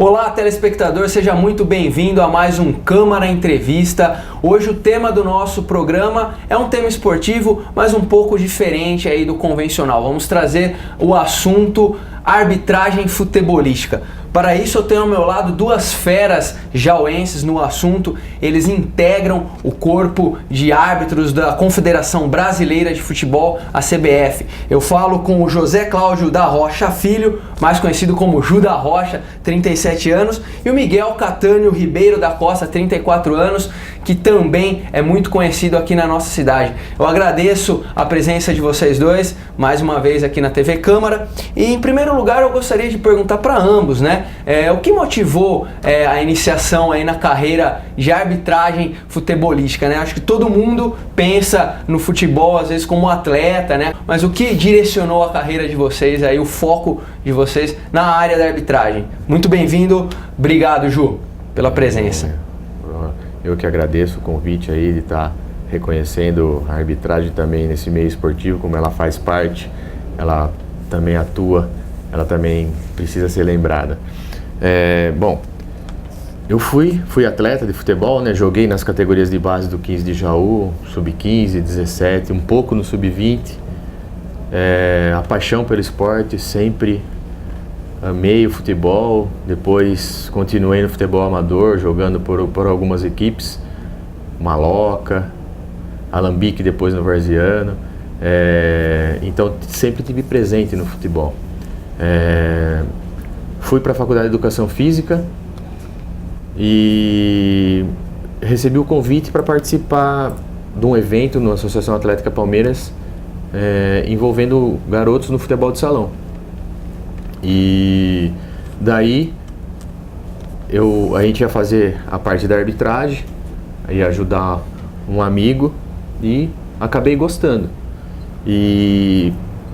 Olá, telespectador, seja muito bem-vindo a mais um Câmara Entrevista. Hoje o tema do nosso programa é um tema esportivo, mas um pouco diferente aí do convencional. Vamos trazer o assunto arbitragem futebolística. Para isso eu tenho ao meu lado duas feras jauenses no assunto. Eles integram o corpo de árbitros da Confederação Brasileira de Futebol, a CBF. Eu falo com o José Cláudio da Rocha Filho, mais conhecido como Ju da Rocha, 37 anos, e o Miguel Catânio Ribeiro da Costa, 34 anos, que também é muito conhecido aqui na nossa cidade. Eu agradeço a presença de vocês dois, mais uma vez aqui na TV Câmara. E em primeiro lugar eu gostaria de perguntar para ambos, né? O que motivou a iniciação aí na carreira de arbitragem futebolística, né? Acho que todo mundo pensa no futebol às vezes como atleta, né? Mas o que direcionou a carreira de vocês, aí, o foco de vocês na área da arbitragem? Muito bem-vindo, obrigado, Ju, pela presença. Eu que agradeço o convite aí de estar reconhecendo a arbitragem também nesse meio esportivo, como ela faz parte, ela também atua, ela também precisa ser lembrada. Bom, eu fui atleta de futebol, né? Joguei nas categorias de base do 15 de Jaú, sub-15, 17, um pouco no sub-20. A paixão pelo esporte, sempre amei o futebol, depois continuei no futebol amador, jogando por algumas equipes, Maloca, Alambique depois no Varziano, então sempre tive presente no futebol. Fui para a Faculdade de Educação Física e recebi o convite para participar de um evento na Associação Atlética Palmeiras, envolvendo garotos no futebol de salão. E daí a gente ia fazer a parte da arbitragem, ia ajudar um amigo e acabei gostando. E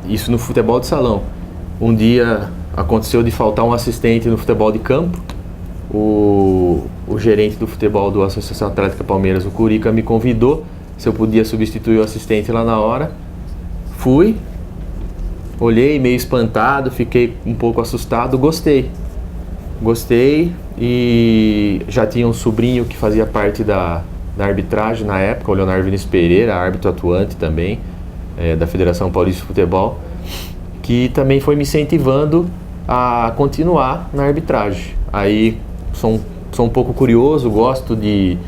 isso no futebol de salão. Um dia aconteceu de faltar um assistente no futebol de campo. O gerente do futebol do Associação Atlética Palmeiras, o Curica, me convidou se eu podia substituir o assistente lá na hora. Fui. Olhei meio espantado, fiquei um pouco assustado, gostei e já tinha um sobrinho que fazia parte da arbitragem na época, o Leonardo Vinícius Pereira, árbitro atuante também, da Federação Paulista de Futebol, que também foi me incentivando a continuar na arbitragem. Aí sou um pouco curioso, gosto de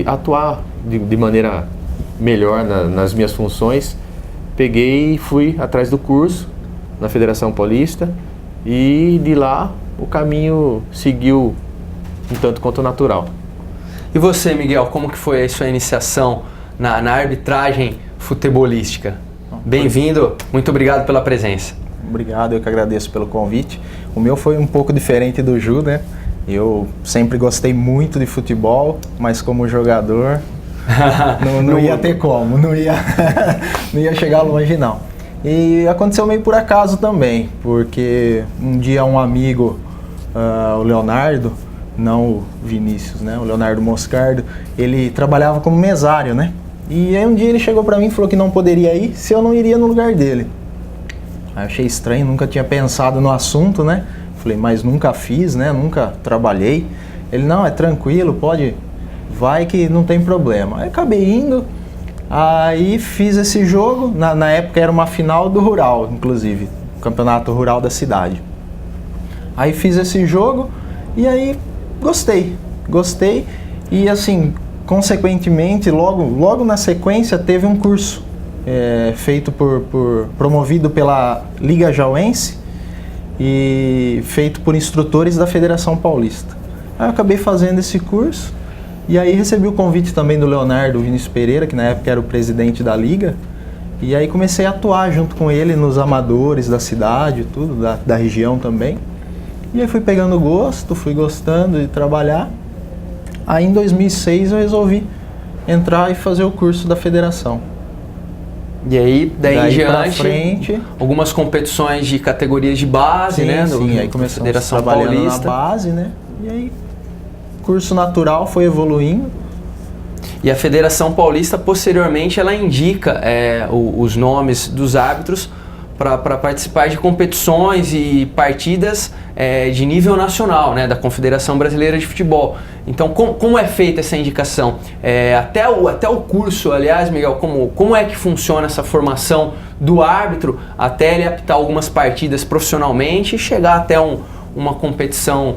atuar de maneira melhor nas minhas funções. Peguei e fui atrás do curso na Federação Paulista e de lá o caminho seguiu um tanto quanto natural. E você, Miguel, como que foi a sua iniciação na arbitragem futebolística? Bem-vindo, muito obrigado pela presença. Obrigado, eu que agradeço pelo convite. O meu foi um pouco diferente do Ju, né? Eu sempre gostei muito de futebol, mas como jogador não ia ter como, não ia chegar longe não. E aconteceu meio por acaso também, porque um dia um amigo, o Leonardo, não o Vinícius, né? O Leonardo Moscardo, ele trabalhava como mesário, né? E aí um dia ele chegou pra mim e falou que não poderia ir se eu não iria no lugar dele. Aí eu achei estranho, nunca tinha pensado no assunto, né? Falei, mas nunca fiz, né? Nunca trabalhei. Ele, não, é tranquilo, pode... vai que não tem problema. Aí acabei indo, aí fiz esse jogo, na época era uma final do Rural, inclusive, campeonato rural da cidade. Aí fiz esse jogo e aí gostei e assim, consequentemente, logo na sequência teve um curso feito promovido pela Liga Jauense e feito por instrutores da Federação Paulista. Aí eu acabei fazendo esse curso. E aí recebi o convite também do Leonardo Vinícius Pereira, que na época era o presidente da liga. E aí comecei a atuar junto com ele nos amadores da cidade, tudo, da região também. E aí fui pegando gosto, fui gostando de trabalhar. Aí em 2006 eu resolvi entrar e fazer o curso da federação. E aí, daí em diante, pra frente, algumas competições de categorias de base, né? Sim, aí começamos trabalhando Paulista. Na base, né? E aí curso natural foi evoluindo. E a Federação Paulista, posteriormente, ela indica os nomes dos árbitros para participar de competições e partidas de nível nacional, né, da Confederação Brasileira de Futebol. Então, como é feita essa indicação? Até o curso, aliás, Miguel, como é que funciona essa formação do árbitro até ele apitar algumas partidas profissionalmente e chegar até uma competição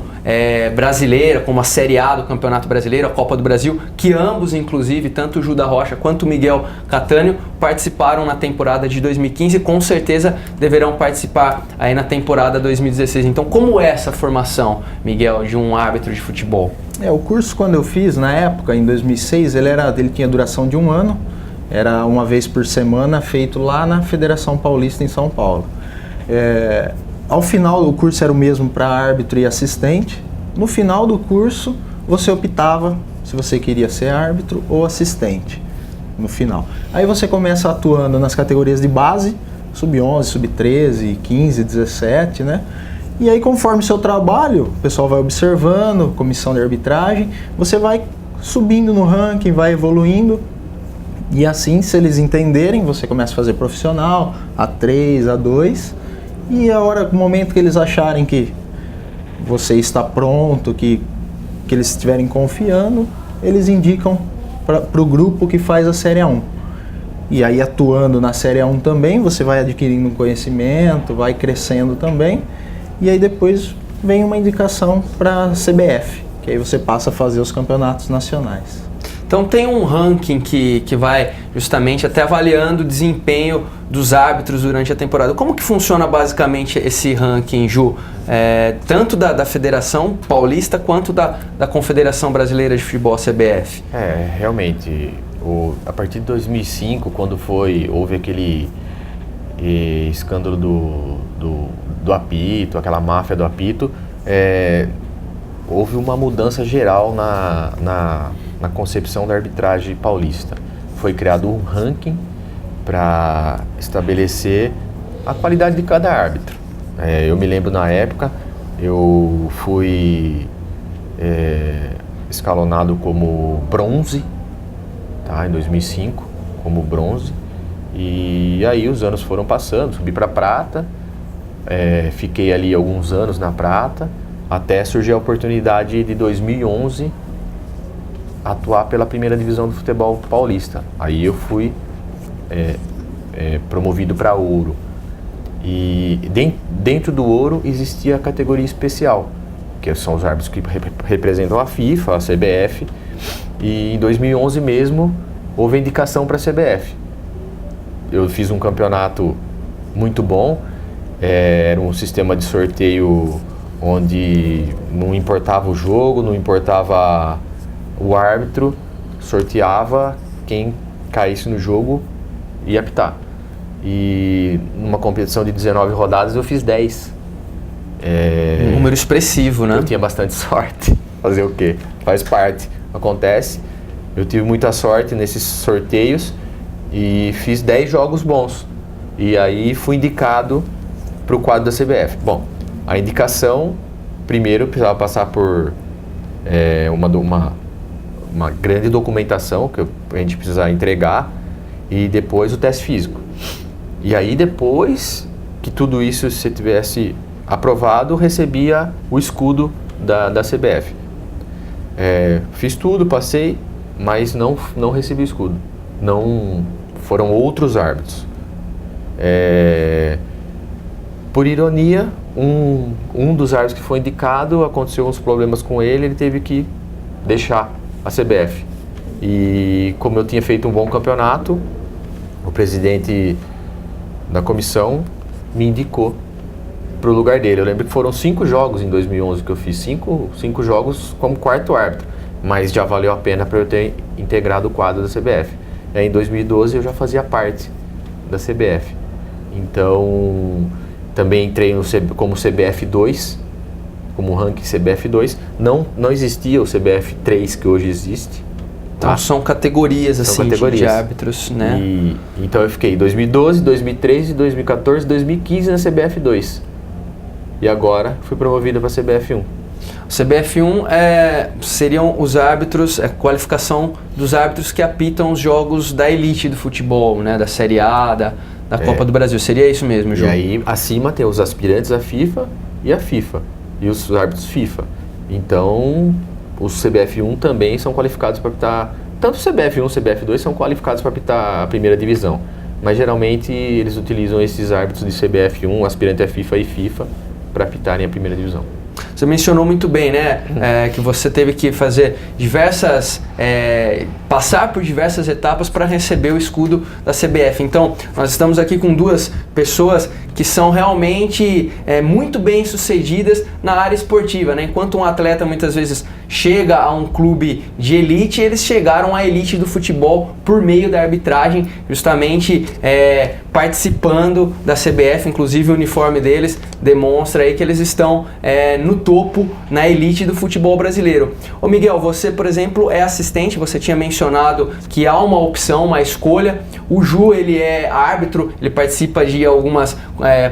brasileira, como a Série A do Campeonato Brasileiro, a Copa do Brasil, que ambos, inclusive, tanto o Ju da Rocha quanto o Miguel Catânio, participaram na temporada de 2015 e com certeza deverão participar aí na temporada 2016. Então, como é essa formação, Miguel, de um árbitro de futebol? O curso, quando eu fiz, na época, em 2006, ele tinha duração de 1 ano, era uma vez por semana, feito lá na Federação Paulista, em São Paulo. Ao final, o curso era o mesmo para árbitro e assistente. No final do curso, você optava se você queria ser árbitro ou assistente, no final. Aí você começa atuando nas categorias de base, sub-11, sub-13, 15, 17, né? E aí, conforme o seu trabalho, o pessoal vai observando, comissão de arbitragem, você vai subindo no ranking, vai evoluindo. E assim, se eles entenderem, você começa a fazer profissional, A3, A2. E no momento que eles acharem que você está pronto, que eles estiverem confiando, eles indicam para o grupo que faz a Série A1. E aí, atuando na Série A1 também, você vai adquirindo um conhecimento, vai crescendo também. E aí depois vem uma indicação para a CBF, que aí você passa a fazer os campeonatos nacionais. Então tem um ranking que vai justamente até avaliando o desempenho dos árbitros durante a temporada. Como que funciona basicamente esse ranking, Ju? Tanto da Federação Paulista quanto da Confederação Brasileira de Futebol, CBF? Realmente, a partir de 2005, quando houve aquele escândalo do apito, aquela máfia do apito, houve uma mudança geral na concepção da arbitragem paulista. Foi criado um ranking para estabelecer a qualidade de cada árbitro. Eu me lembro, na época, eu fui escalonado como bronze, tá, em 2005, como bronze. E aí os anos foram passando, subi para prata, fiquei ali alguns anos na prata, até surgir a oportunidade de 2011 atuar pela primeira divisão do futebol paulista. Aí eu fui promovido para ouro. E dentro do ouro existia a categoria especial, que são os árbitros que representam a FIFA, a CBF. E em 2011 mesmo houve a indicação para a CBF. Eu fiz um campeonato muito bom, era um sistema de sorteio onde não importava o jogo, não importava o árbitro, sorteava quem caísse no jogo ia apitar. E numa competição de 19 rodadas eu fiz 10. Um número expressivo, né? Eu tinha bastante sorte. Fazer o quê? Faz parte. Acontece. Eu tive muita sorte nesses sorteios e fiz 10 jogos bons. E aí fui indicado para o quadro da CBF. Bom, a indicação, primeiro precisava passar por uma grande documentação que a gente precisava entregar e depois o teste físico. E aí depois que tudo isso se tivesse aprovado, recebia o escudo da CBF. Fiz tudo, passei, mas não recebi o escudo. Não foram outros árbitros. Por ironia, um dos árbitros que foi indicado, aconteceu uns problemas com ele teve que deixar a CBF. E como eu tinha feito um bom campeonato, o presidente da comissão me indicou para o lugar dele. Eu lembro que foram 5 jogos em 2011 que eu fiz, 5 jogos como quarto árbitro, mas já valeu a pena para eu ter integrado o quadro da CBF. E aí, em 2012 eu já fazia parte da CBF. Então, também entrei como CBF 2, como ranking CBF 2. Não existia o CBF 3 que hoje existe. Tá? Então são categorias, assim, de árbitros, né? Então eu fiquei 2012, 2013, 2014, 2015 na CBF 2. E agora fui promovido para a CBF 1. O CBF 1 seriam os árbitros, qualificação dos árbitros que apitam os jogos da elite do futebol, né? Da Série A, da da Copa do Brasil. Seria isso mesmo, Ju? E aí, acima tem os aspirantes à FIFA e a FIFA. E os árbitros FIFA. Então, os CBF1 também são qualificados para apitar... Tanto o CBF1 e o CBF2 são qualificados para apitar a primeira divisão. Mas, geralmente, eles utilizam esses árbitros de CBF1, aspirante à FIFA e FIFA, para apitarem a primeira divisão. Você mencionou muito bem, né, que você teve que fazer passar por diversas etapas para receber o escudo da CBF. Então, nós estamos aqui com duas pessoas que são realmente muito bem sucedidas na área esportiva, né? Enquanto um atleta muitas vezes chega a um clube de elite, eles chegaram à elite do futebol por meio da arbitragem, justamente participando da CBF. Inclusive o uniforme deles demonstra aí que eles estão no topo, na elite do futebol brasileiro. Ô Miguel, você, por exemplo, é assistente, você tinha mencionado que há uma opção, uma escolha. O Ju, ele é árbitro, ele participa de algumas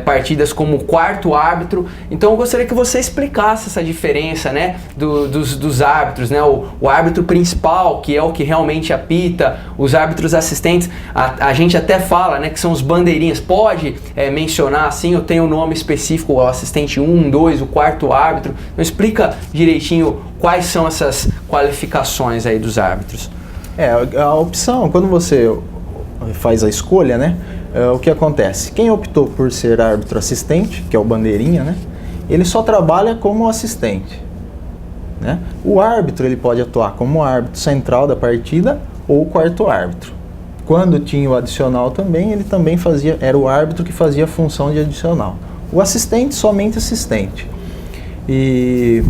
partidas como quarto árbitro. Então eu gostaria que você explicasse essa diferença, né, dos árbitros, né? O árbitro principal, que é o que realmente apita, os árbitros assistentes, a gente até fala, né, que são os bandeirinhas. Pode mencionar assim, eu tenho o nome específico, o assistente 1, 2, o quarto árbitro. Então explica direitinho quais são essas qualificações aí dos árbitros. A opção, quando você faz a escolha, né, o que acontece? Quem optou por ser árbitro assistente, que é o bandeirinha, né, ele só trabalha como assistente, né? O árbitro, ele pode atuar como árbitro central da partida ou quarto árbitro. Quando tinha o adicional também, ele também era o árbitro que fazia a função de adicional. O assistente, somente assistente. E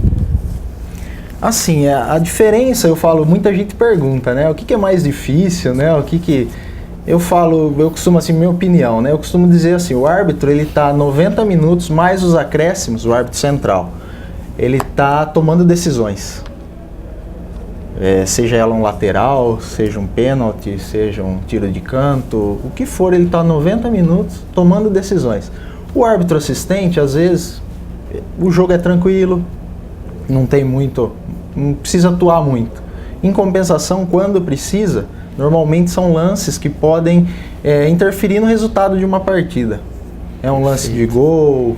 assim, a diferença, eu falo, muita gente pergunta, né? O que é mais difícil, né? Eu costumo, assim, minha opinião, né? Eu costumo dizer assim, o árbitro, ele tá 90 minutos mais os acréscimos, o árbitro central, ele tá tomando decisões. Seja ela um lateral, seja um pênalti, seja um tiro de canto, o que for, ele tá 90 minutos tomando decisões. O árbitro assistente, às vezes, o jogo é tranquilo, não precisa atuar muito. Em compensação, quando precisa, normalmente são lances que podem interferir no resultado de uma partida. É um lance de gol,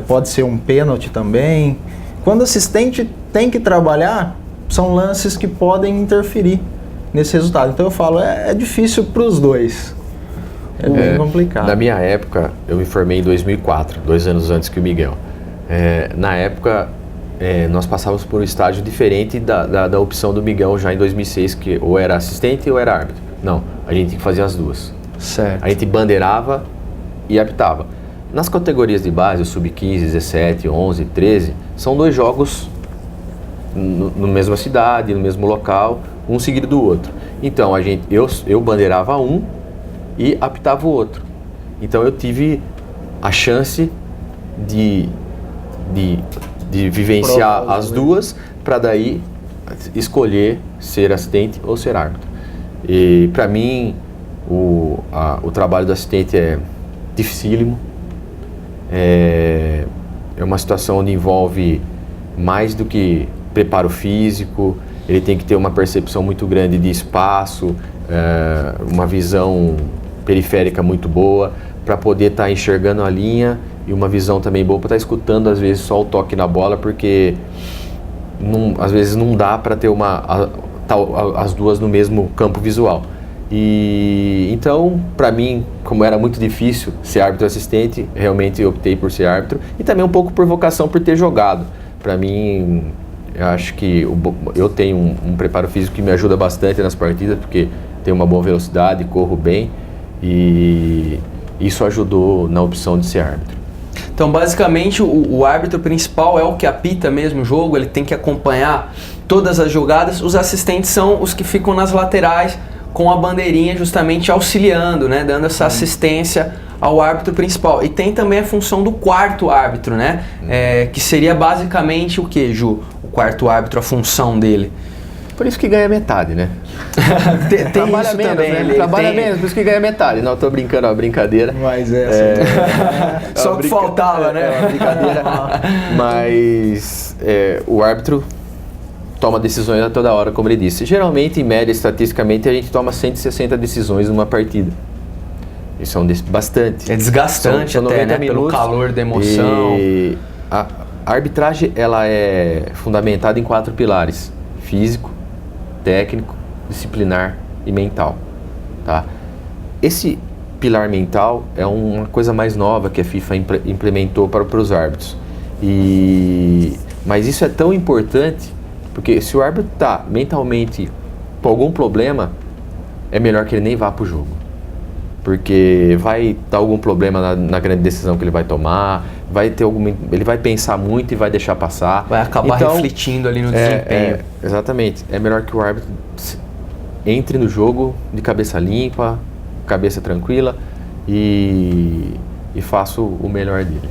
pode ser um pênalti também. Quando o assistente tem que trabalhar, são lances que podem interferir nesse resultado. Então eu falo, é difícil para os dois. É bem complicado. Na minha época, eu me formei em 2004, 2 anos antes que o Miguel. Na época, nós passávamos por um estágio diferente da opção do Miguel já em 2006, que ou era assistente ou era árbitro. Não, a gente tinha que fazer as duas. Certo. A gente bandeirava e apitava. Nas categorias de base, o sub-15, 17, 11, 13, são 2 jogos na mesma cidade, no mesmo local, um seguido do outro. Então, eu bandeirava um e apitava o outro. Então, eu tive a chance de vivenciar as duas, para daí escolher ser assistente ou ser árbitro. E para mim, o trabalho do assistente é dificílimo. É uma situação onde envolve mais do que preparo físico, ele tem que ter uma percepção muito grande de espaço, uma visão periférica muito boa, para poder estar enxergando a linha, e uma visão também boa para estar escutando às vezes só o toque na bola, porque às vezes não dá para ter as duas no mesmo campo visual. E então, para mim, como era muito difícil ser árbitro assistente, realmente eu optei por ser árbitro, e também um pouco por vocação, por ter jogado. Para mim, eu acho que eu tenho um preparo físico que me ajuda bastante nas partidas, porque tenho uma boa velocidade, corro bem, e isso ajudou na opção de ser árbitro. Então, basicamente, o árbitro principal é o que apita mesmo o jogo, ele tem que acompanhar todas as jogadas. Os assistentes são os que ficam nas laterais com a bandeirinha, justamente auxiliando, né, dando essa assistência ao árbitro principal. E tem também a função do quarto árbitro, né, que seria basicamente o que, Ju? O quarto árbitro, a função dele? Por isso que ganha metade, né? tem trabalha isso menos, também. Né? Trabalha menos, por isso que ganha metade. Não, tô brincando, é uma brincadeira. Mas só que faltava, né? É uma brincadeira. Mas o árbitro toma decisões a toda hora, como ele disse. Geralmente, em média, estatisticamente, a gente toma 160 decisões numa partida. E são bastante. É desgastante são até, né? minutos, pelo calor da emoção. E a arbitragem, ela é fundamentada em 4 pilares: físico, técnico, disciplinar e mental, tá? Esse pilar mental é uma coisa mais nova que a FIFA implementou para os árbitros. Mas isso é tão importante, porque se o árbitro está mentalmente com algum problema, é melhor que ele nem vá para o jogo. Porque vai dar algum problema na grande decisão que ele vai tomar, ele vai pensar muito e vai deixar passar. Vai acabar refletindo ali no desempenho. Exatamente. É melhor que o árbitro entre no jogo de cabeça limpa, cabeça tranquila e faça o melhor dele.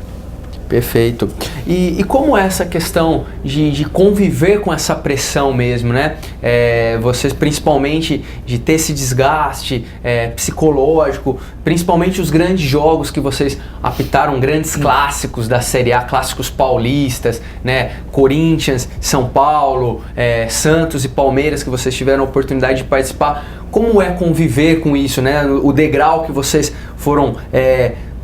Perfeito. E como é essa questão de conviver com essa pressão mesmo, né? Vocês, principalmente, de ter esse desgaste psicológico, principalmente os grandes jogos que vocês apitaram, grandes clássicos da Série A, clássicos paulistas, né? Corinthians, São Paulo, Santos e Palmeiras, que vocês tiveram a oportunidade de participar. Como é conviver com isso, né? O degrau que vocês foram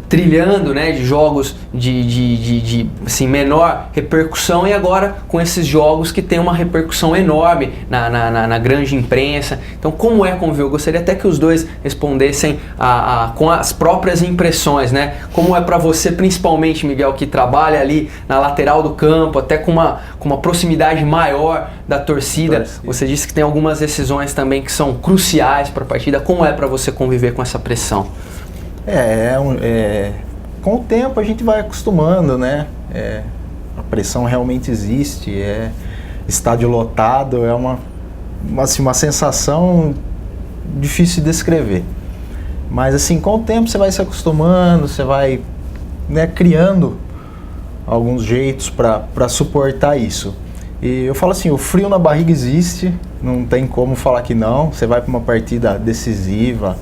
trilhando, né, de jogos de assim, menor repercussão, e agora com esses jogos que tem uma repercussão enorme na grande imprensa. Então, como é conviver? Eu gostaria até que os dois respondessem com as próprias impressões, né? Como é para você, principalmente, Miguel, que trabalha ali na lateral do campo, até com uma proximidade maior da torcida. Você disse que tem algumas decisões também que são cruciais para a partida. Como é para você conviver com essa pressão? Com o tempo a gente vai acostumando, né? A pressão realmente existe, estádio lotado, é uma sensação difícil de descrever. Mas assim, com o tempo você vai se acostumando, você vai, né, criando alguns jeitos para suportar isso. E eu falo assim, o frio na barriga existe, não tem como falar que não. Você vai para uma partida decisiva,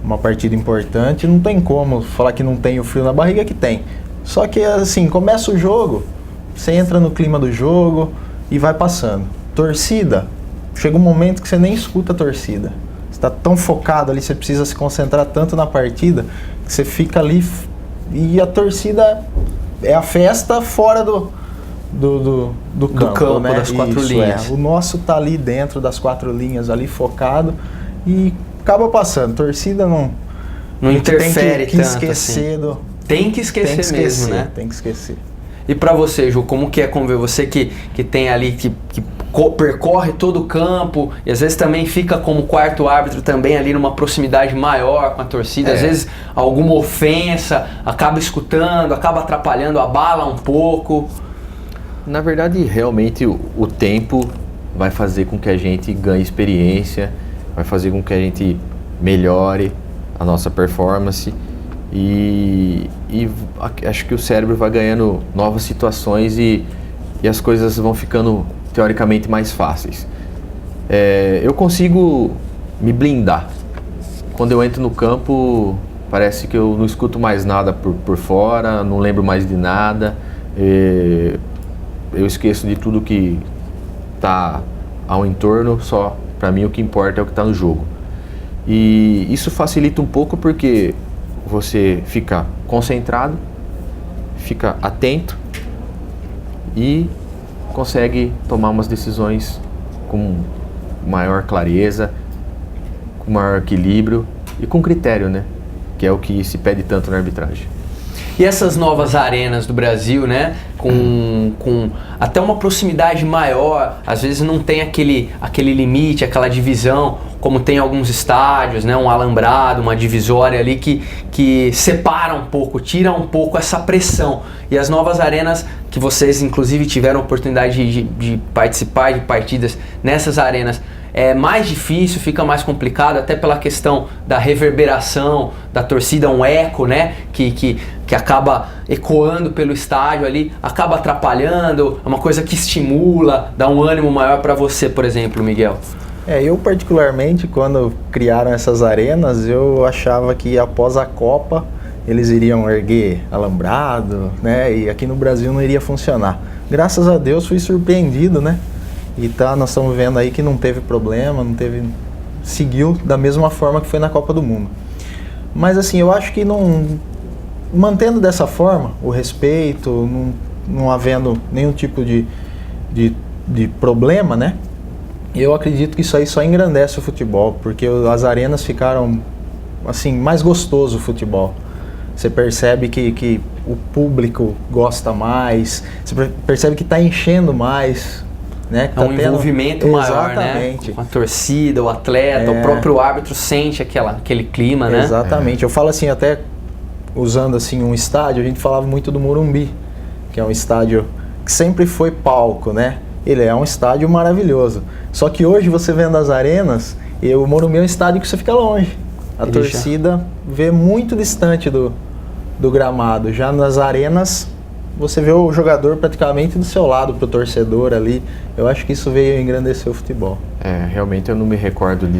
uma partida importante, não tem como falar que não tem o frio na barriga, que tem. Só que assim, começa o jogo, você entra no clima do jogo e vai passando. Torcida, chega um momento que você nem escuta a torcida. Você está tão focado ali, você precisa se concentrar tanto na partida, que você fica ali e a torcida é a festa fora do campo, né? Das 4 linhas. O nosso tá ali dentro das 4 linhas, ali focado, e acaba passando. Torcida não interfere tem que tanto esquecer assim. Tem que esquecer mesmo, né? Tem que esquecer. E pra você, Ju, como que é conviver? Você que tem ali, que percorre todo o campo e às vezes também fica como quarto árbitro também ali numa proximidade maior com a torcida. Às vezes alguma ofensa, acaba escutando, acaba atrapalhando, abala um pouco. Na verdade, realmente o tempo vai fazer com que a gente ganhe experiência, vai fazer com que a gente melhore a nossa performance e acho que o cérebro vai ganhando novas situações e as coisas vão ficando teoricamente mais fáceis. Eu consigo me blindar. Quando eu entro no campo, parece que eu não escuto mais nada por fora, não lembro mais de nada, eu esqueço de tudo que está ao entorno, só para mim o que importa é o que está no jogo. E isso facilita um pouco porque você fica concentrado, fica atento e consegue tomar umas decisões com maior clareza, com maior equilíbrio e com critério, né? Que é o que se pede tanto na arbitragem. E essas novas arenas do Brasil, né, com até uma proximidade maior, às vezes não tem aquele limite, aquela divisão, como tem alguns estádios, né, um alambrado, uma divisória ali que separa um pouco, tira um pouco essa pressão. E as novas arenas, que vocês inclusive tiveram a oportunidade de participar de partidas nessas arenas, é mais difícil, fica mais complicado, até pela questão da reverberação da torcida, um eco, né, que acaba ecoando pelo estádio ali, acaba atrapalhando, é uma coisa que estimula, dá um ânimo maior para você, por exemplo, Miguel. Eu particularmente, quando criaram essas arenas, eu achava que após a Copa eles iriam erguer alambrado, né, e aqui no Brasil não iria funcionar. Graças a Deus fui surpreendido, né? E nós estamos vendo aí que não teve problema, seguiu da mesma forma que foi na Copa do Mundo. Mas assim, eu acho que mantendo dessa forma, o respeito, não havendo nenhum tipo de problema, né? Eu acredito que isso aí só engrandece o futebol, porque as arenas ficaram, assim, mais gostoso o futebol. Você percebe que o público gosta mais, você percebe que está enchendo mais, né? Que é um envolvimento maior, exatamente, né? Com a torcida, o atleta, o próprio árbitro sente aquele clima, né? Exatamente. Eu falo assim, até usando assim um estádio, a gente falava muito do Morumbi, que é um estádio que sempre foi palco, né? Ele é um estádio maravilhoso. Só que hoje você vendo as arenas, o Morumbi é um estádio que você fica longe. A torcida vê muito distante do gramado. Já nas arenas, você vê o jogador praticamente do seu lado, pro torcedor ali. Eu acho que isso veio engrandecer o futebol. Realmente eu não me recordo de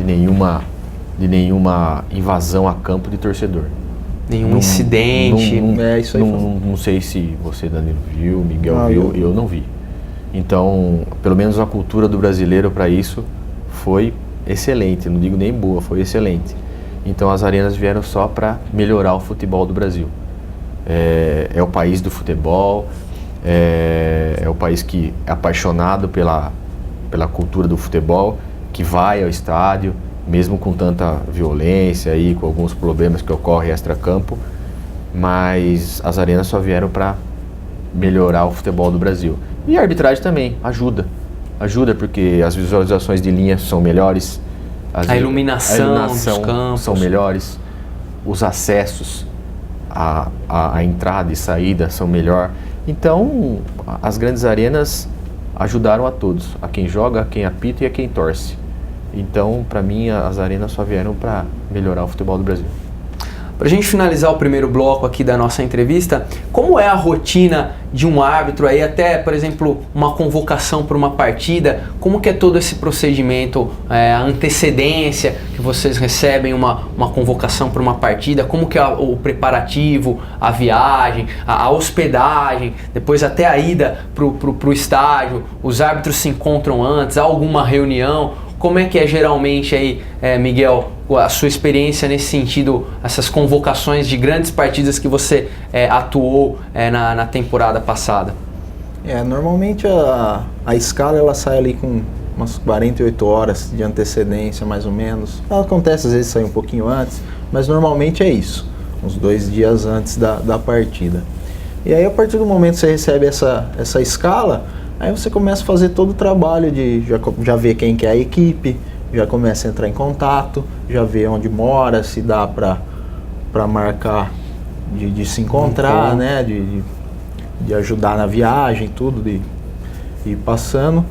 nenhuma invasão a campo de torcedor. Nenhum incidente. Isso aí não sei se você, Danilo, viu, Miguel viu, eu não vi. Então, pelo menos a cultura do brasileiro para isso foi excelente, não digo nem boa, foi excelente. Então as arenas vieram só para melhorar o futebol do Brasil. É o país do futebol, é o país que é apaixonado pela cultura do futebol, que vai ao estádio, mesmo com tanta violência e com alguns problemas que ocorrem extra-campo, mas as arenas só vieram para melhorar o futebol do Brasil. E a arbitragem também ajuda porque as visualizações de linha são melhores, a iluminação dos campos são melhores, os acessos à entrada e saída são melhor. Então, as grandes arenas ajudaram a todos, a quem joga, a quem apita e a quem torce. Então, para mim, as arenas só vieram para melhorar o futebol do Brasil. Para a gente finalizar o primeiro bloco aqui da nossa entrevista, como é a rotina de um árbitro aí, até, por exemplo, uma convocação para uma partida, como que é todo esse procedimento, a antecedência que vocês recebem uma convocação para uma partida, como que é o preparativo, a viagem, a hospedagem, depois até a ida para o estádio, os árbitros se encontram antes, há alguma reunião? Como é que é geralmente aí, Miguel, a sua experiência nesse sentido, essas convocações de grandes partidas que você atuou na temporada passada? Normalmente a escala ela sai ali com umas 48 horas de antecedência, mais ou menos. Ela acontece às vezes sai um pouquinho antes, mas normalmente é isso, uns 2 dias antes da partida. E aí a partir do momento que você recebe essa escala, aí você começa a fazer todo o trabalho de já ver quem que é a equipe, já começa a entrar em contato, já vê onde mora, se dá para marcar de se encontrar, né? De ajudar na viagem, tudo, de ir passando.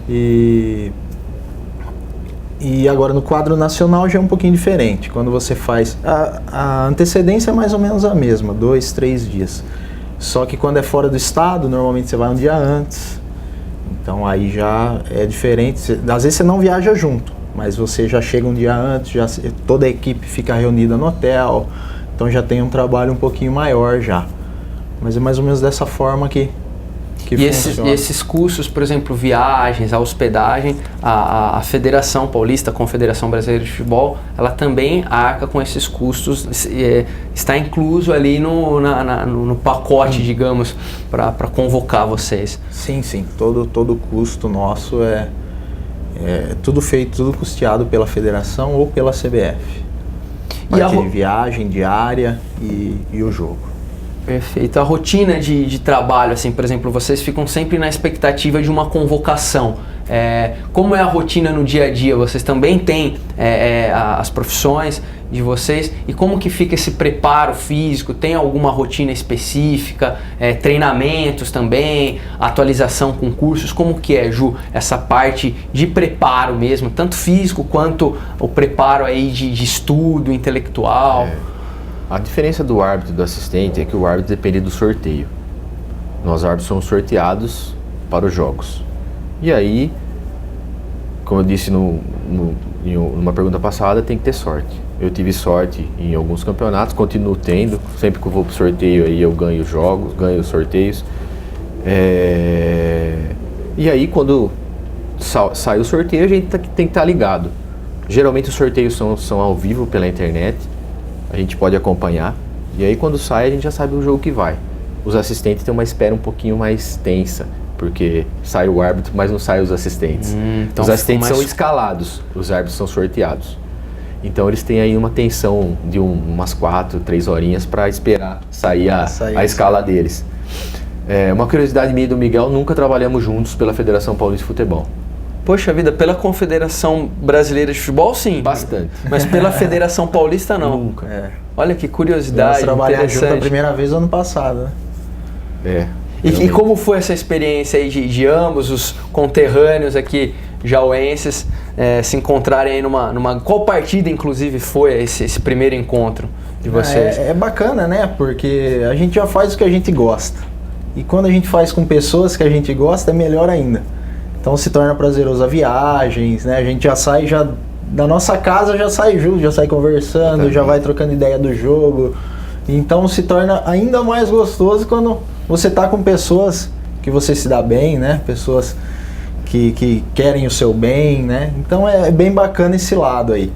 E agora no quadro nacional já é um pouquinho diferente. Quando você faz... A antecedência é mais ou menos a mesma, 2, 3 dias. Só que quando é fora do estado, normalmente você vai um dia antes. Então aí já é diferente. Às vezes você não viaja junto, mas você já chega um dia antes, toda a equipe fica reunida no hotel, então já tem um trabalho um pouquinho maior já. Mas é mais ou menos dessa forma que funciona. E esses custos, por exemplo, viagens, a hospedagem, a Federação Paulista, a Confederação Brasileira de Futebol, ela também arca com esses custos, está incluso ali no pacote, digamos, para convocar vocês. Sim, todo custo nosso é tudo feito, tudo custeado pela Federação ou pela CBF. Parte de viagem, diária e o jogo. Perfeito. A rotina de trabalho, assim, por exemplo, vocês ficam sempre na expectativa de uma convocação. Como é a rotina no dia a dia? Vocês também têm as profissões de vocês e como que fica esse preparo físico? Tem alguma rotina específica? Treinamentos também? Atualização com cursos? Como que é, Ju, essa parte de preparo mesmo, tanto físico quanto o preparo aí de estudo intelectual? A diferença do árbitro e do assistente é que o árbitro depende do sorteio. Nós árbitros somos sorteados para os jogos. E aí, como eu disse numa pergunta passada, tem que ter sorte. Eu tive sorte em alguns campeonatos, continuo tendo. Sempre que eu vou para o sorteio aí eu ganho jogos, ganho sorteios. E aí quando sai o sorteio a gente tem que estar ligado. Geralmente os sorteios são ao vivo pela internet. a gente pode acompanhar, e aí quando sai a gente já sabe o jogo que vai. Os assistentes têm uma espera um pouquinho mais tensa, porque sai o árbitro, mas não sai os assistentes. Então os assistentes mais... são escalados, os árbitros são sorteados. Então eles têm aí uma tensão de umas 4, 3 horinhas para esperar sair a escala deles. Uma curiosidade minha e do Miguel, nunca trabalhamos juntos pela Federação Paulista de Futebol. Poxa vida, pela Confederação Brasileira de Futebol, sim. Bastante. Mas pela Federação Paulista, não. Nunca. Olha que curiosidade, nós trabalhamos junto a interessante. primeira vez ano passado, né? E como foi essa experiência aí de ambos os conterrâneos aqui, jauenses, se encontrarem aí numa... Qual partida, inclusive, foi esse primeiro encontro de vocês? É bacana, né? Porque a gente já faz o que a gente gosta. E quando a gente faz com pessoas que a gente gosta, é melhor ainda. Então se torna prazeroso a viagens, né? A gente já sai da nossa casa, já sai junto, já sai conversando, já vai trocando ideia do jogo. Então se torna ainda mais gostoso quando você tá com pessoas que você se dá bem, né? Pessoas que querem o seu bem, né? Então é bem bacana esse lado aí.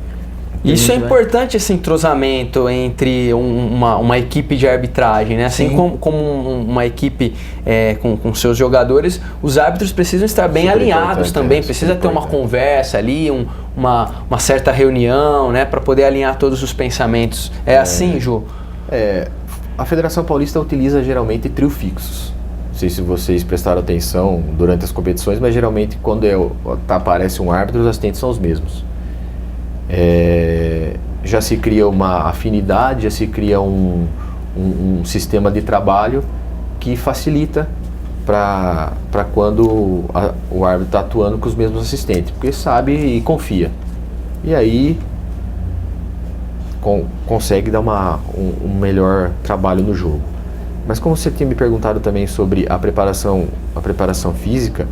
Isso é importante, esse entrosamento entre uma equipe de arbitragem, né? Assim como uma equipe com seus jogadores, os árbitros precisam estar bem alinhados também, precisa ter uma conversa ali, uma certa reunião, né? Para poder alinhar todos os pensamentos. É assim, Ju? A Federação Paulista utiliza geralmente trio fixos. Não sei se vocês prestaram atenção durante as competições, mas geralmente quando aparece um árbitro, os assistentes são os mesmos. Já se cria uma afinidade, já se cria um sistema de trabalho que facilita para quando o árbitro está atuando com os mesmos assistentes, porque sabe e confia. E aí consegue dar um melhor trabalho no jogo. Mas como você tinha me perguntado também sobre a preparação física,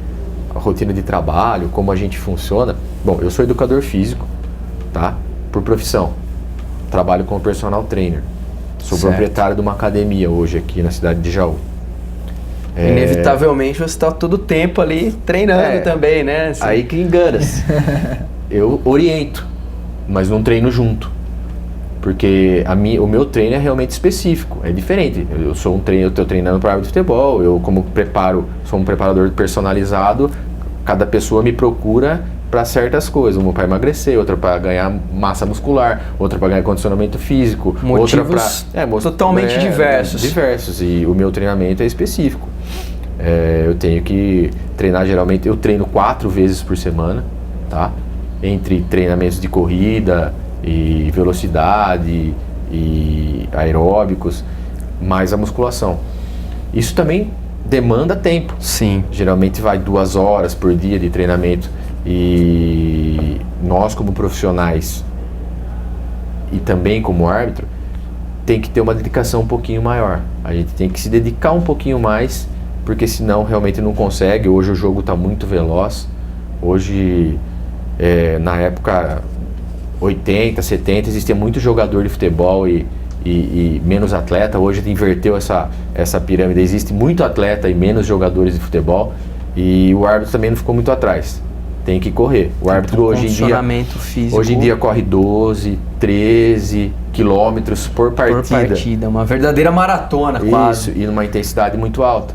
a rotina de trabalho, como a gente funciona. Bom, eu sou educador físico, tá? Por profissão. Trabalho como personal trainer. Sou proprietário de uma academia hoje aqui na cidade de Jaú. Inevitavelmente você está todo o tempo ali treinando também, né? Assim. Aí que engana-se. Eu oriento, mas não treino junto. Porque o meu treino é realmente específico, é diferente. Eu estou treinando para árbitro de futebol, eu sou um preparador personalizado, cada pessoa me procura para certas coisas, uma para emagrecer, outra para ganhar massa muscular, outra para ganhar condicionamento físico, motivos outra para totalmente diversos. Diversos, e o meu treinamento é específico. Eu tenho que treinar, geralmente eu treino 4 vezes por semana, tá? Entre treinamentos de corrida e velocidade e aeróbicos, mais a musculação. Isso também demanda tempo. Sim. Geralmente vai 2 horas por dia de treinamento, e nós como profissionais e também como árbitro tem que ter uma dedicação um pouquinho maior. A gente tem que se dedicar um pouquinho mais, porque senão realmente não consegue. Hoje o jogo está muito veloz. Hoje, na época 80, 70, existia muito jogador de futebol e menos atleta. Hoje inverteu essa pirâmide. Existe muito atleta e menos jogadores de futebol, e o árbitro também não ficou muito atrás. Tem que correr. O árbitro hoje em dia corre 12, 13 quilômetros por partida. Uma verdadeira maratona, quase. Isso, e numa intensidade muito alta.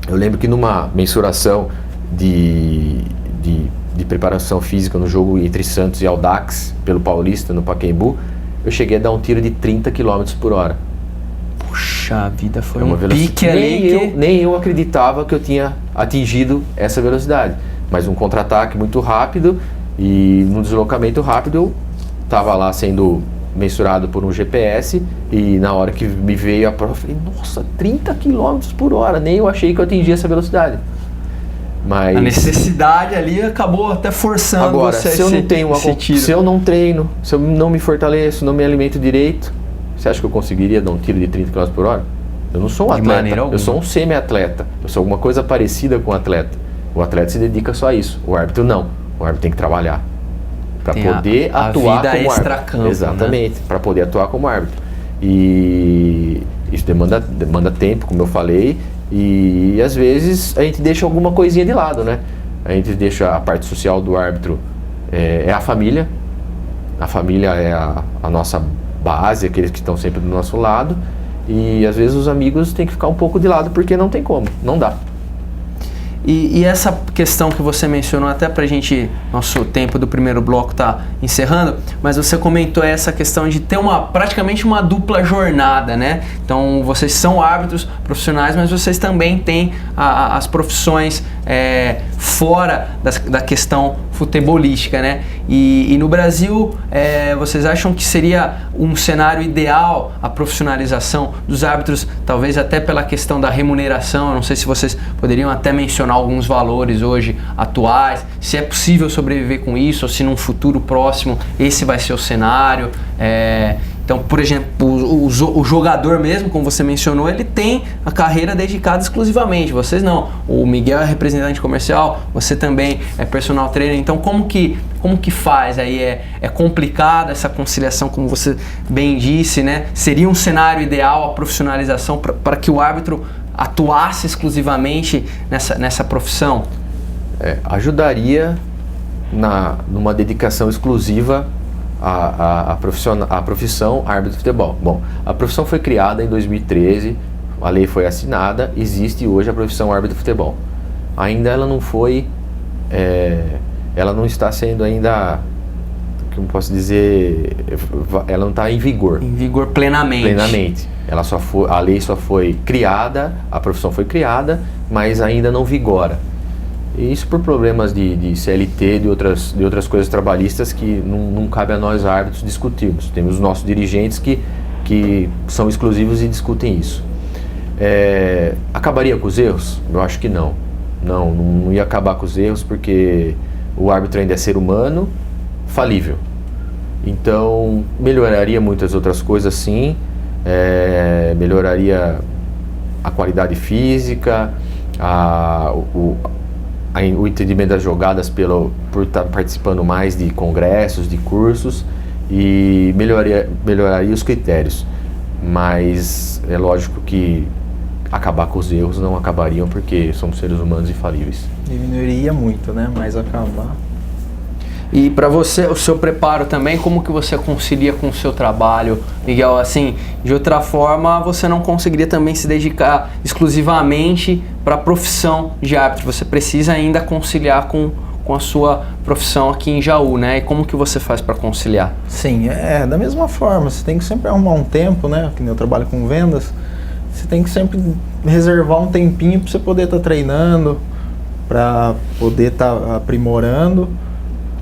Eu lembro que numa mensuração de preparação física no jogo entre Santos e Audax, pelo Paulista, no Pacaembu, eu cheguei a dar um tiro de 30 km por hora. Puxa vida, foi um pique ali. Nem eu acreditava que eu tinha atingido essa velocidade. Mas um contra-ataque muito rápido, e num deslocamento rápido eu estava lá sendo mensurado por um GPS, e na hora que me veio a prova, eu falei, nossa, 30 km por hora, nem eu achei que eu atingia essa velocidade. Mas a necessidade ali acabou até forçando. Agora, você se eu não treino, se eu não me fortaleço, não me alimento direito, você acha que eu conseguiria dar um tiro de 30 km por hora? Eu não sou um atleta, eu sou um semi-atleta, eu sou alguma coisa parecida com um atleta. O atleta se dedica só a isso, o árbitro não. O árbitro tem que trabalhar para poder atuar como árbitro. Exatamente, né? Para poder atuar como árbitro. E isso demanda tempo, como eu falei, e às vezes a gente deixa alguma coisinha de lado, né? A gente deixa a parte social do árbitro, é a família. A família é a nossa base, aqueles que estão sempre do nosso lado, e às vezes os amigos têm que ficar um pouco de lado porque não tem como, não dá. E essa questão que você mencionou, até pra gente, nosso tempo do primeiro bloco tá encerrando, mas você comentou essa questão de ter praticamente uma dupla jornada, né? Então vocês são árbitros profissionais, mas vocês também têm as profissões fora da questão futebolística, né? E no Brasil, vocês acham que seria um cenário ideal a profissionalização dos árbitros, talvez até pela questão da remuneração? Eu não sei se vocês poderiam até mencionar alguns valores hoje atuais, se é possível sobreviver com isso, ou se num futuro próximo esse vai ser o cenário. Então, por exemplo, o jogador mesmo, como você mencionou, ele tem a carreira dedicada exclusivamente. Vocês não. O Miguel é representante comercial, você também é personal trainer. Então, como que faz aí? É complicado essa conciliação, como você bem disse, né? Seria um cenário ideal a profissionalização para que o árbitro atuasse exclusivamente nessa profissão? Ajudaria numa dedicação exclusiva a profissão árbitro de futebol. Bom, a profissão foi criada em 2013, a lei foi assinada, existe hoje a profissão árbitro de futebol. Ainda ela não foi, ela não está sendo ainda, como posso dizer, ela não está em vigor. Em vigor plenamente. Plenamente. A lei só foi criada, a profissão foi criada, mas ainda não vigora. E isso por problemas de CLT, de outras coisas trabalhistas que não cabe a nós árbitros discutirmos. Temos os nossos dirigentes que são exclusivos e discutem isso. Acabaria com os erros? Eu acho que não. Não ia acabar com os erros, porque o árbitro ainda é ser humano, falível. Então, melhoraria muitas outras coisas, sim. Melhoraria a qualidade física, o entendimento das jogadas por estar participando mais de congressos, de cursos, e melhoraria os critérios. Mas é lógico que acabar com os erros não acabariam, porque somos seres humanos infalíveis. Diminuiria muito, né? Mas acabar... E para você, o seu preparo também, como que você concilia com o seu trabalho, Miguel? Assim, de outra forma, você não conseguiria também se dedicar exclusivamente para a profissão de árbitro. Você precisa ainda conciliar com a sua profissão aqui em Jaú, né? E como que você faz para conciliar? Sim, da mesma forma. Você tem que sempre arrumar um tempo, né? Que nem eu trabalho com vendas. Você tem que sempre reservar um tempinho para você poder estar treinando, para poder estar aprimorando.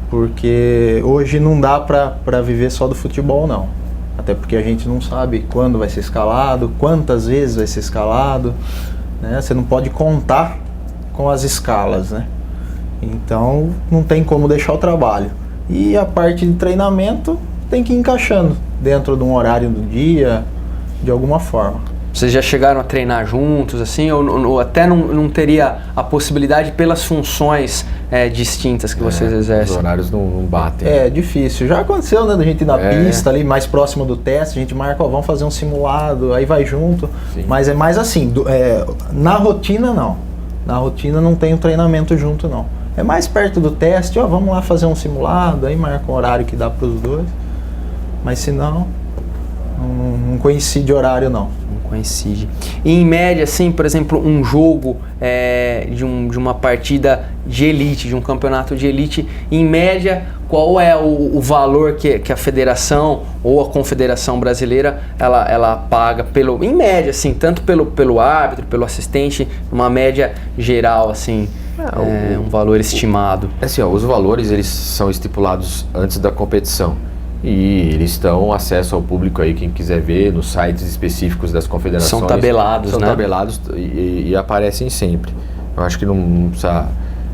Porque hoje não dá para viver só do futebol, não. Até porque a gente não sabe quando vai ser escalado, quantas vezes vai ser escalado, né? Você não pode contar com as escalas, né? Então não tem como deixar o trabalho. E a parte de treinamento tem que ir encaixando dentro de um horário do dia, de alguma forma. Vocês já chegaram a treinar juntos, assim, ou até não teria a possibilidade pelas funções distintas que vocês exercem? Os horários não batem. É difícil. Já aconteceu, né, da gente ir na pista ali, mais próximo do teste, a gente marca, vamos fazer um simulado, aí vai junto. Sim. Mas é mais assim, na rotina não. Na rotina não tem um treinamento junto, não. É mais perto do teste, vamos lá fazer um simulado, aí marca um horário que dá para os dois. Mas se não coincide horário, não. Coincide. E em média, assim, por exemplo, um jogo de uma partida de elite, de um campeonato de elite, em média, qual é o valor que a federação ou a confederação brasileira ela paga em média, assim, tanto pelo árbitro, pelo assistente, uma média geral, assim, um valor estimado? Assim, os valores eles são estipulados antes da competição. E eles estão acesso ao público aí, quem quiser ver, nos sites específicos das confederações. São tabelados, né? São tabelados e aparecem sempre. Eu acho que não precisa...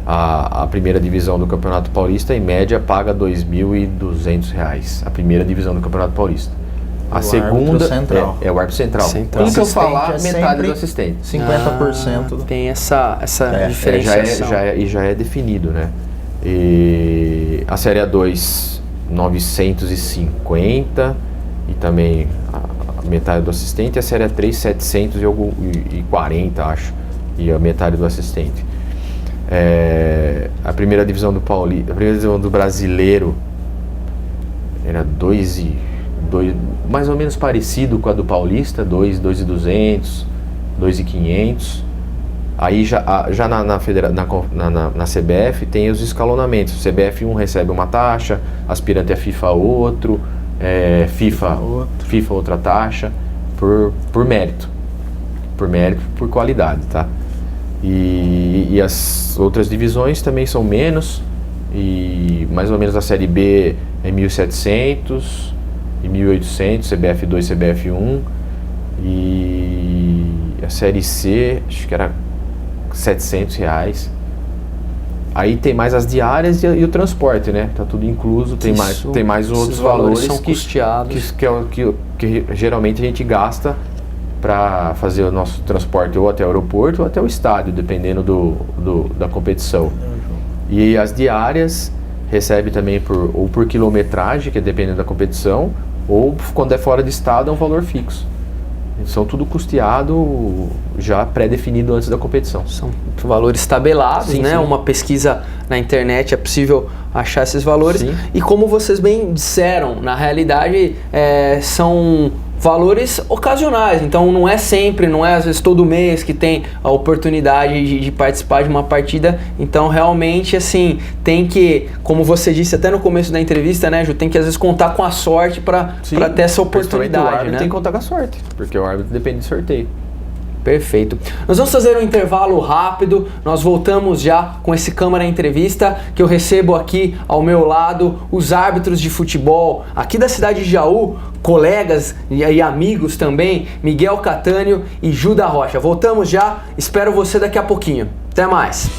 A primeira divisão do Campeonato Paulista, em média, paga R$ 2.200. A primeira divisão do Campeonato Paulista. A segunda é o árbitro central. Tudo que eu falar, metade do assistente. 50%. Tem essa diferenciação. Já é definido, né? E a Série A2... 950 e também a metade do assistente, e a Série A3 740, acho, e a metade do assistente. A primeira divisão do Brasileiro era 2 mais ou menos parecido com a do Paulista, 2.200, 2.500. Aí já na CBF tem os escalonamentos. CBF 1 recebe uma taxa, aspirante a FIFA outro, FIFA outra taxa, por mérito. Por mérito, por qualidade, tá? E as outras divisões também são menos, e mais ou menos a Série B é 1.700 e 1.800, CBF 2, CBF 1, e a Série C acho que era R$700. Aí tem mais as diárias e o transporte, né? Tá tudo incluso, tem mais outros valores são custeados. Que geralmente a gente gasta para fazer o nosso transporte ou até o aeroporto ou até o estádio, dependendo da competição. E as diárias recebe também por quilometragem, que é dependendo da competição, ou quando é fora de estado é um valor fixo. São tudo custeado, já pré-definido antes da competição. São valores tabelados, sim, né? Sim. Uma pesquisa na internet é possível achar esses valores. Sim. E como vocês bem disseram, na realidade são valores ocasionais. Então não é sempre, não é às vezes todo mês que tem a oportunidade de participar de uma partida. Então realmente assim, tem que, como você disse até no começo da entrevista, né, Ju, tem que às vezes contar com a sorte para ter essa oportunidade, o árbitro, né? tem que contar com a sorte, porque o árbitro depende de sorteio. Perfeito. Nós vamos fazer um intervalo rápido, nós voltamos já com esse Câmara Entrevista, que eu recebo aqui ao meu lado os árbitros de futebol aqui da cidade de Jaú, colegas e amigos também, Miguel Catânio e Ju da Rocha. Voltamos já, espero você daqui a pouquinho. Até mais.